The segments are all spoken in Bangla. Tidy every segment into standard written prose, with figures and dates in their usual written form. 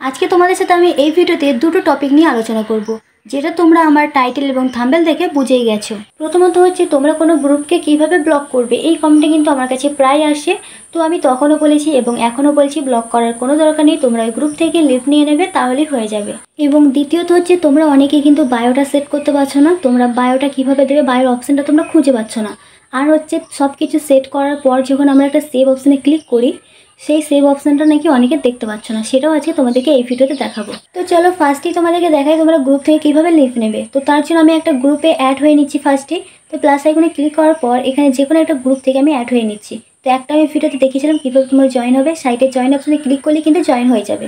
আজকে তোমাদের সাথে আমি এই ভিডিওতে দুটো টপিক নিয়ে আলোচনা করব, যেটা তোমরা আমার টাইটেল এবং থাম্বনেল দেখে বুঝেই গেছো। প্রথমত হচ্ছে তোমরা কোনো গ্রুপকে কিভাবে ব্লক করবে, এই কমেন্টটা কিন্তু আমার কাছে প্রায় আসে। তো আমি তখনও বলেছি এবং এখনও বলছি, ব্লক করার কোনো দরকার নেই, তোমরা ওই গ্রুপ থেকে লিভ নিয়ে নেবে, তাহলেই হয়ে যাবে। এবং দ্বিতীয়ত হচ্ছে তোমরা অনেকেই কিন্তু বায়োটা সেট করতে পারছো না, তোমরা বায়োটা কিভাবে দেবে, বায়োর অপশানটা তোমরা খুঁজে পাচ্ছ না। আর হচ্ছে সব কিছু সেট করার পর যখন আমরা একটা সেভ অপশানে ক্লিক করি, সেই সেভ অপশানটা নাকি অনেকে দেখতে পাচ্ছ না, সেটাও আজকে তোমাদেরকে এই ভিডিওতে দেখাবো। তো চলো ফার্স্টেই তোমাদেরকে দেখাই তোমরা গ্রুপ থেকে কীভাবে লিভ নেবে। তো তার জন্য আমি একটা গ্রুপে অ্যাড হয়ে নিচ্ছি ফার্স্টে। তো প্লাস আইকনে ক্লিক করার পর এখানে যে কোনো একটা গ্রুপ থেকে আমি অ্যাড হয়ে নিচ্ছি। তো একটা আমি ভিডিওতে দেখিয়েছিলাম কীভাবে তোমরা জয়েন হবে, সাইটে জয়েন অপশানে ক্লিক করলে কিন্তু জয়েন হয়ে যাবে।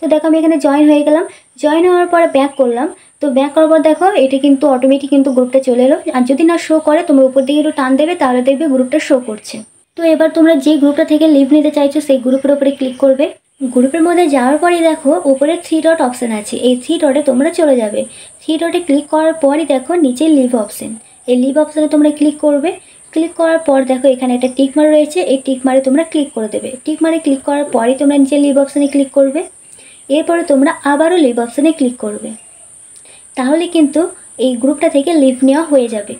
তো দেখো আমি এখানে জয়েন হয়ে গেলাম। জয়েন হওয়ার পরে ব্যাক করলাম। তো ব্যাক করার পর দেখো এটা কিন্তু অটোমেটিক কিন্তু গ্রুপটা চলে এলো। আর যদি না শো করে তোমরা উপর দিকে একটু টান দেবে, তাহলে দেখবে গ্রুপটা শো করছে। তো এবার তোমরা যে গ্রুপটা থেকে লিভ নিতে চাইছো সেই গ্রুপের উপরে ক্লিক করবে। গ্রুপের মধ্যে যাওয়ার পরই দেখো উপরে 3 ডট অপশান আছে, এই 3 ডটে তোমরা চলে যাবে। 3 ডটে ক্লিক করার পরই দেখো নিচে লিভ অপশান, এই লিভ অপশানে তোমরা ক্লিক করবে। ক্লিক করার পর দেখো এখানে একটা টিক মার রয়েছে, এই টিক মারে তোমরা ক্লিক করে দেবে। টিক মারে ক্লিক করার পরই তোমরা নিচে লিভ অপশানে ক্লিক করবে। এরপরে তোমরা আবারও লিভ অপশানে ক্লিক করবে, তাহলে কিন্তু এই গ্রুপটা থেকে লিভ নেওয়া হয়ে যাবে।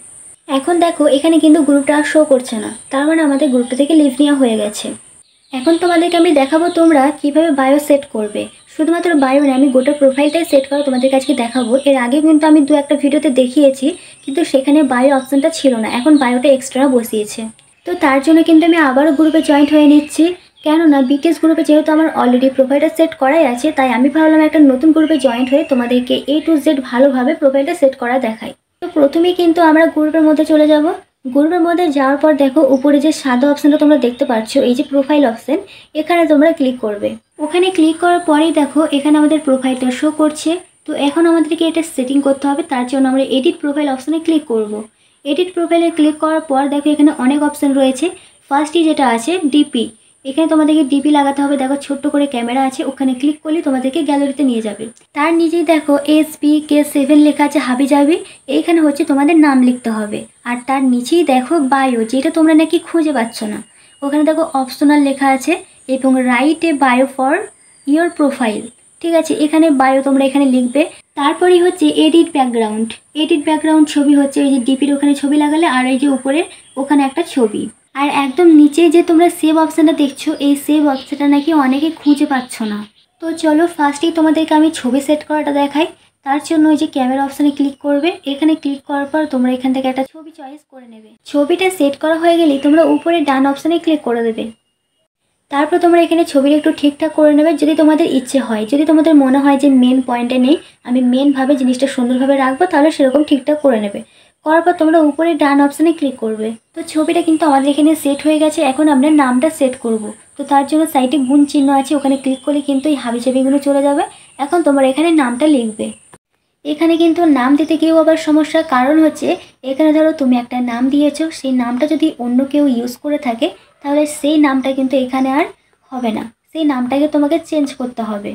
এখন দেখো এখানে কিন্তু গ্রুপটা আর শো করছে না, তার মানে আমাদের গ্রুপটা থেকে লিভ নেওয়া হয়ে গেছে। এখন তোমাদেরকে আমি দেখাবো তোমরা কিভাবে বায়ো সেট করবে। শুধুমাত্র বায়ো না, আমি গোটা প্রোফাইলটাই সেট করা তোমাদের কাছে দেখাবো। এর আগে কিন্তু আমি দু একটা ভিডিওতে দেখিয়েছি, কিন্তু সেখানে বায়ো অপশানটা ছিল না, এখন বায়োটা এক্সট্রা বসিয়েছে। তো তার জন্য কিন্তু আমি আবারও গ্রুপে জয়েন্ট হয়ে নিচ্ছি, কেননা বিটিএস গ্রুপে যেহেতু আমার অলরেডি প্রোফাইলটা সেট করাই আছে, তাই আমি ভাবলাম একটা নতুন গ্রুপে জয়েন্ট হয়ে তোমাদেরকে A to Z ভালোভাবে প্রোফাইলটা সেট করা দেখাই। তো প্রথমেই কিন্তু আমরা গ্রুপের মধ্যে চলে যাব। গ্রুপের মধ্যে যাওয়ার পর দেখো উপরে যে সাদা অপশানটা তোমরা দেখতে পাচ্ছ, এই যে প্রোফাইল অপশান, এখানে তোমরা ক্লিক করবে। ওখানে ক্লিক করার পরেই দেখো এখানে আমাদের প্রোফাইলটা শো করছে। তো এখন আমাদেরকে এটা সেটিং করতে হবে, তার জন্য আমরা এডিট প্রোফাইল অপশানে ক্লিক করব। এডিট প্রোফাইলে ক্লিক করার পর দেখো এখানে অনেক অপশান রয়েছে। ফার্স্টই যেটা আছে ডিপি, এখানে তোমাদেরকে ডিপি লাগাতে হবে। দেখো ছোট্ট করে ক্যামেরা আছে, ওখানে ক্লিক করলে তোমাদেরকে গ্যালারিতে নিয়ে যাবে। তার নিচেই দেখো SPK7 লেখা আছে হাবি যাবি, এইখানে হচ্ছে তোমাদের নাম লিখতে হবে। আর তার নিচেই দেখো বায়ো, যেটা তোমরা নাকি খুঁজে পাচ্ছ না, ওখানে দেখো অপশনাল লেখা আছে এবং write a bio for your profile. ঠিক আছে, এখানে বায়ো তোমরা এখানে লিখবে। তারপরেই হচ্ছে এডিট ব্যাকগ্রাউন্ড। এডিট ব্যাকগ্রাউন্ড ছবি হচ্ছে এই যে ডিপির ওখানে ছবি লাগালে, আর এই যে উপরে ওখানে একটা ছবি। আর একদম নিচে যে তোমরা সেভ অপশানটা দেখছো, এই সেভ অপশানটা নাকি অনেকে খুঁজে পাচ্ছ না। তো চলো ফার্স্টেই তোমাদেরকে আমি ছবি সেট করাটা দেখাই। তার জন্য ওই যে ক্যামেরা অপশানে ক্লিক করবে। এখানে ক্লিক করার পর তোমরা এখান থেকে একটা ছবি চয়েস করে নেবে। ছবিটা সেট করা হয়ে গেলেই তোমরা উপরে ডান অপশানে ক্লিক করে দেবে। তারপর তোমরা এখানে ছবিটা একটু ঠিকঠাক করে নেবে, যদি তোমাদের ইচ্ছে হয়। যদি তোমাদের মনে হয় যে মেন পয়েন্টে নেই, আমি মেনভাবে জিনিসটা সুন্দরভাবে রাখবো, তাহলে সেরকম ঠিকঠাক করে নেবে। করার পর তোমরা উপরে ডান অপশানে ক্লিক করবে। তো ছবিটা কিন্তু আমাদের এখানে সেট হয়ে গেছে। এখন আমরা নামটা সেট করব। তো তার জন্য সাইডে গুণ চিহ্ন আছে, ওখানে ক্লিক করলে কিন্তু এই হাবিজাবিগুলো চলে যাবে। এখন তোমরা এখানে নামটা লিখবে। এখানে কিন্তু নাম দিতে গিয়েও আবার সমস্যা, কারণ হচ্ছে এখানে ধরো তুমি একটা নাম দিয়েছো, সেই নামটা যদি অন্য কেউ ইউজ করে থাকে, তাহলে সেই নামটা কিন্তু এখানে আর হবে না, সেই নামটাকে তোমাকে চেঞ্জ করতে হবে।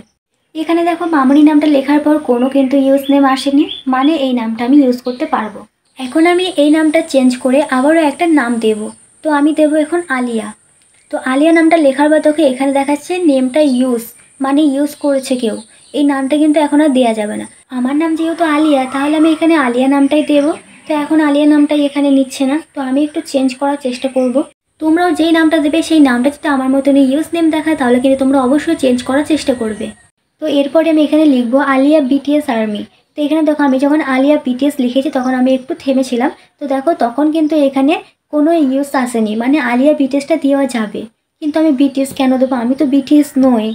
এখানে দেখো মামনি নামটা লেখার পর কোনো কিন্তু ইউজ নেম আসেনি, মানে এই নামটা আমি ইউজ করতে পারবো। এখন আমি এই নামটা চেঞ্জ করে আবারও একটা নাম দেব। তো আমি দেব এখন আলিয়া। তো আলিয়া নামটা লেখার পর তোকে এখানে দেখাচ্ছে নেমটা ইউজ, মানে ইউজ করেছে কেউ। এই নামটা কিন্তু এখন আর দেওয়া যাবে না। আমার নাম যেহেতু আলিয়া, তাহলে আমি এখানে আলিয়া নামটাই দেব। তো এখন আলিয়া নামটাই এখানে নিচ্ছে না, তো আমি একটু চেঞ্জ করার চেষ্টা করব। তোমরাও যেই নামটা দেবে সেই নামটা যদি আমার মতনই ইউজ নেম দেখায়, তাহলে কিন্তু তোমরা অবশ্যই চেঞ্জ করার চেষ্টা করবে। তো এরপরে আমি এখানে লিখবো আলিয়া BTS আর্মি। তো এখানে দেখো আমি যখন আলিয়া BTS লিখেছি তখন আমি একটু থেমেছিলাম। তো দেখো তখন কিন্তু এখানে কোনো ইউজ আসেনি, মানে আলিয়া BTSটা দেওয়া যাবে। কিন্তু আমি BTS কেন দেবো, আমি তো BTS নই।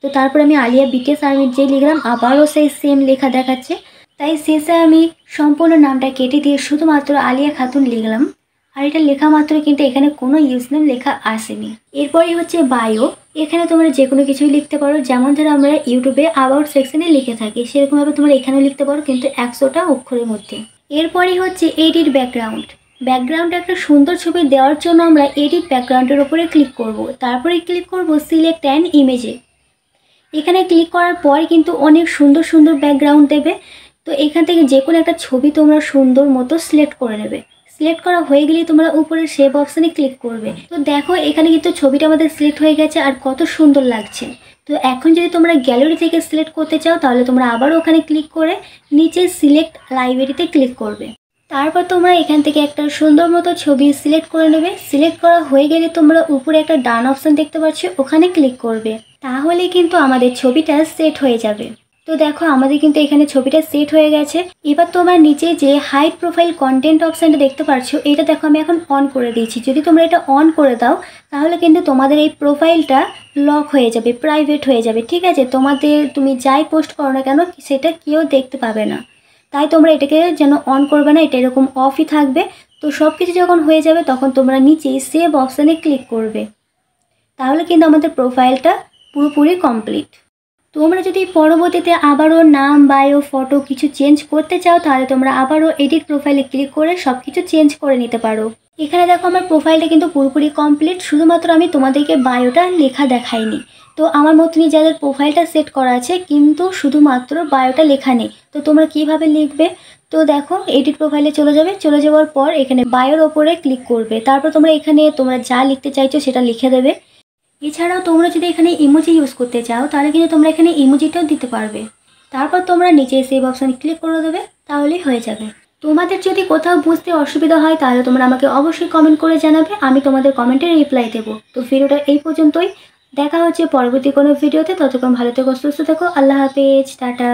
তো তারপর আমি আলিয়া BTS আর্মির যেই লিখলাম, আবারও সেই সেম লেখা দেখাচ্ছে। তাই শেষে আমি সম্পূর্ণ নামটা কেটে দিয়ে শুধুমাত্র আলিয়া খাতুন লিখলাম। আর এটা লেখা মাত্র কিন্তু এখানে কোনো ইউজ নেম লেখা আসেনি। এরপরই হচ্ছে বায়ো। এখানে তোমরা যে কোনো কিছুই লিখতে পারো, যেমন ধরো আমরা ইউটিউবে অ্যাবাউট সেকশনে লিখে থাকি, সেরকমভাবে তোমরা এখানেও লিখতে পারো, কিন্তু 100টা অক্ষরের মধ্যে। এরপরই হচ্ছে এডিট ব্যাকগ্রাউন্ড। ব্যাকগ্রাউন্ডে একটা সুন্দর ছবি দেওয়ার জন্য আমরা এডিট ব্যাকগ্রাউন্ডের উপরে ক্লিক করব। তারপরে ক্লিক করব সিলেক্ট অ্যান ইমেজে। এখানে ক্লিক করার পর কিন্তু অনেক সুন্দর সুন্দর ব্যাকগ্রাউন্ড দেবে। তো এখান থেকে যে কোনো একটা ছবি তোমরা সুন্দর মতো সিলেক্ট করে নেবে। সিলেক্ট করা হয়ে গেলেই তোমরা উপরে সেভ অপশানে ক্লিক করবে। তো দেখো এখানে কিন্তু ছবিটা আমাদের সিলেক্ট হয়ে গেছে, আর কত সুন্দর লাগছে। তো এখন যদি তোমরা গ্যালারি থেকে সিলেক্ট করতে চাও তাহলে তোমরা আবার ওখানে ক্লিক করে নিচে সিলেক্ট লাইব্রেরিতে ক্লিক করবে। তারপর তোমরা এখান থেকে একটা সুন্দর মতো ছবি সিলেক্ট করে নেবে। সিলেক্ট করা হয়ে গেলে তোমরা উপরে একটা ডান অপশান দেখতে পাচ্ছ, ওখানে ক্লিক করবে। তাহলে কিন্তু আমাদের ছবিটা সেট হয়ে যাবে। তো দেখো আমাদের কিন্তু এখানে ছবিটা সেট হয়ে গেছে। এবার তোমার নিচে যে হাইড প্রোফাইল কন্টেন্ট অপশানটা দেখতে পাচ্ছ, এটা দেখো আমি এখন অন করে দিয়েছি। যদি তোমরা এটা অন করে দাও তাহলে কিন্তু তোমাদের এই প্রোফাইলটা লক হয়ে যাবে, প্রাইভেট হয়ে যাবে, ঠিক আছে? তুমি যাই পোস্ট করো না কেন সেটা কেউ দেখতে পাবে না। তাই তোমরা এটাকে যেন অন করবে না, এটা এরকম অফই থাকবে। তো সব কিছু যখন হয়ে যাবে তখন তোমরা নিচে সেভ অপশানে ক্লিক করবে। তাহলে কিন্তু আমাদের প্রোফাইলটা পুরোপুরি কমপ্লিট। তোমরা যদি পরবর্তীতে আবারও নাম, বায়ো, ফটো কিছু চেঞ্জ করতে চাও তাহলে তোমরা আবারও এডিট প্রোফাইলে ক্লিক করে সব কিছু চেঞ্জ করে নিতে পারো। এখানে দেখো আমার প্রোফাইলটা কিন্তু পুরোপুরি কমপ্লিট, শুধুমাত্র আমি তোমাদেরকে বায়োটা লেখা দেখাইনি। তো আমার মতনই যাদের প্রোফাইলটা সেট করা আছে কিন্তু শুধুমাত্র বায়োটা লেখা নেই, তো তোমরা কিভাবে লিখবে? তো দেখো এডিট প্রোফাইলে চলে যাওয়ার পর এখানে বায়োর ওপরে ক্লিক করবে। তারপর তোমরা যা লিখতে চাইছো সেটা লিখে দেবে। এছাড়াও তোমরা যদি এখানে ইমোজি ইউজ করতে চাও তাহলে কিন্তু তোমরা এখানে ইমোজিটাও দিতে পারবে। তারপর তোমরা নিচে সেভ অপশানে ক্লিক করে দেবে, তাহলেই হয়ে যাবে। তোমাদের যদি কোথাও বুঝতে অসুবিধা হয় তাহলে তোমরা আমাকে অবশ্যই কমেন্ট করে জানাবে, আমি তোমাদের কমেন্টে রিপ্লাই দেবো। তো ভিডিওটা এই পর্যন্তই, দেখা হচ্ছে পরবর্তী কোনো ভিডিওতে। ততক্ষণ ভালো থেকো, সুস্থ থেকো, আল্লাহ হাফেজ, টাটা।